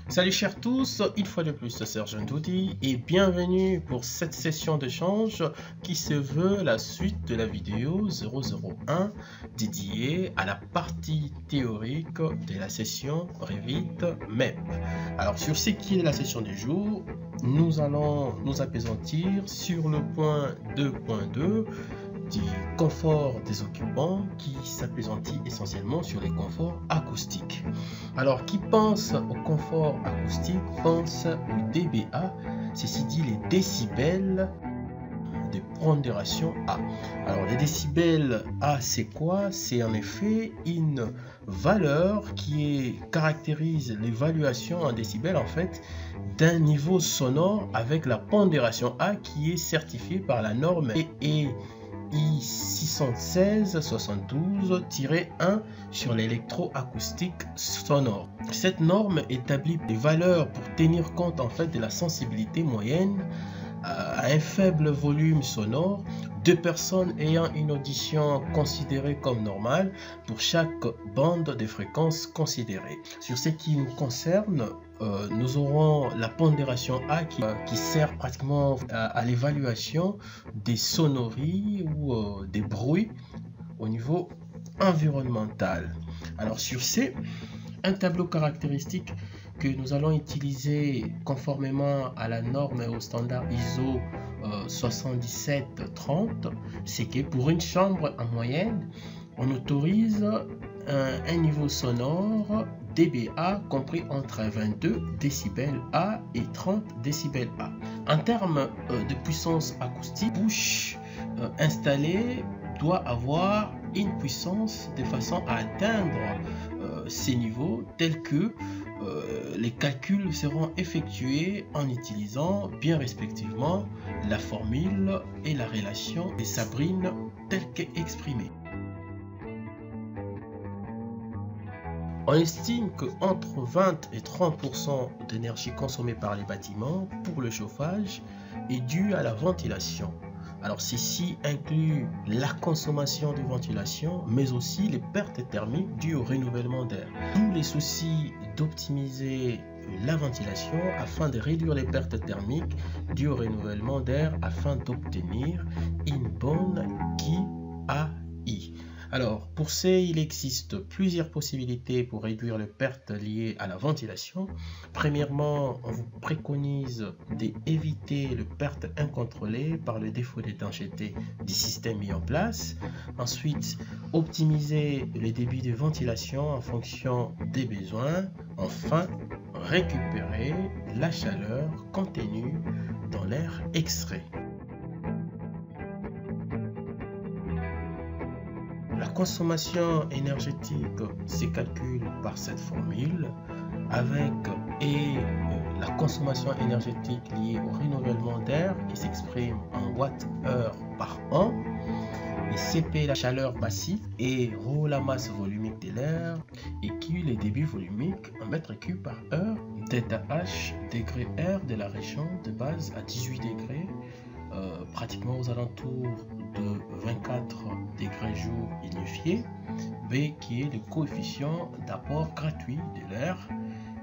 Salut chers tous, une fois de plus c'est Sergent Doudi et bienvenue pour cette session d'échange qui se veut la suite de la vidéo 001 dédiée à la partie théorique de la session Revit MEP. Alors sur ce qui est la session du jour, nous allons nous appesantir sur le point 2.2 du confort des occupants qui s'appesantit essentiellement sur les conforts acoustiques. Alors, qui pense au confort acoustique pense au dBA, ceci dit les décibels de pondération A. Alors, les décibels A, c'est quoi? C'est en effet une valeur qui caractérise l'évaluation en décibels en fait d'un niveau sonore avec la pondération A qui est certifiée par la norme EE I616-72-1 sur l'électroacoustique sonore. Cette norme établit des valeurs pour tenir compte en fait de la sensibilité moyenne à un faible volume sonore de personnes ayant une audition considérée comme normale pour chaque bande de fréquences considérée. Sur ce qui nous concerne, nous aurons la pondération A qui sert pratiquement à l'évaluation des sonneries ou des bruits au niveau environnemental. Alors sur ce, un tableau caractéristique que nous allons utiliser conformément à la norme et au standard ISO 7730, c'est que pour une chambre en moyenne, on autorise un niveau sonore dBA compris entre 22 décibels A et 30 décibels A. En termes de puissance acoustique, bouche installée doit avoir une puissance de façon à atteindre ces niveaux tels que les calculs seront effectués en utilisant bien respectivement la formule et la relation de Sabrine telle qu'exprimée. On estime qu'entre 20 et 30% d'énergie consommée par les bâtiments pour le chauffage est due à la ventilation. Alors ceci inclut la consommation de ventilation, mais aussi les pertes thermiques dues au renouvellement d'air. Tous les soucis d'optimiser la ventilation afin de réduire les pertes thermiques dues au renouvellement d'air afin d'obtenir une bonne KI. Alors, pour ce, il existe plusieurs possibilités pour réduire les pertes liées à la ventilation. Premièrement, on vous préconise d'éviter les pertes incontrôlées par le défaut d'étanchéité du système mis en place. Ensuite, optimiser le débit de ventilation en fonction des besoins. Enfin, récupérer la chaleur contenue dans l'air extrait. La consommation énergétique se calcule par cette formule avec la consommation énergétique liée au renouvellement d'air qui s'exprime en watts-heure par an, et CP la chaleur passive et ρ la masse volumique de l'air et Q les débits volumiques en mètres cubes par heure, θH degré R de la région de base à 18 degrés, pratiquement aux alentours de 24 degrés jour unifié, B qui est le coefficient d'apport gratuit de l'air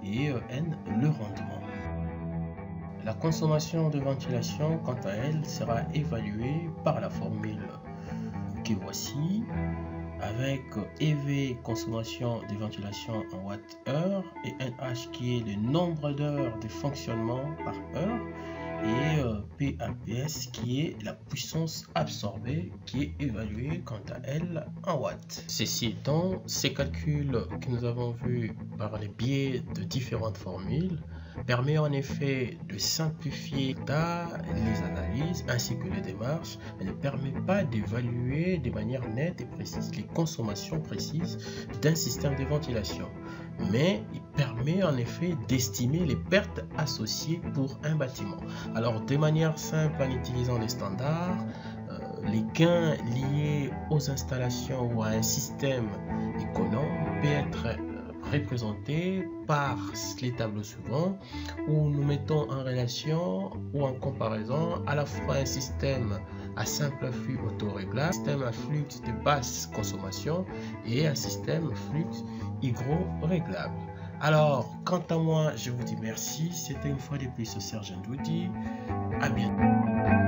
et N le rendement. La consommation de ventilation quant à elle sera évaluée par la formule que voici avec EV consommation de ventilation en watts-heure et NH qui est le nombre d'heures de fonctionnement par heure et PAPS qui est la puissance absorbée qui est évaluée quant à elle en watts. Ceci étant, ces calculs que nous avons vus par le biais de différentes formules permet en effet de simplifier les analyses ainsi que les démarches, mais ne permet pas d'évaluer de manière nette et précise les consommations précises d'un système de ventilation. Mais il permet en effet d'estimer les pertes associées pour un bâtiment. Alors de manière simple en utilisant les standards, les gains liés aux installations ou à un système économe peuvent être représentés par les tableaux suivants où nous mettons en relation ou en comparaison à la fois un système à simple flux autoréglable, un système à flux de basse consommation et un système flux hydro-réglable. Alors, quant à moi, je vous dis merci. C'était une fois de plus Serge Ndoudi. À bientôt.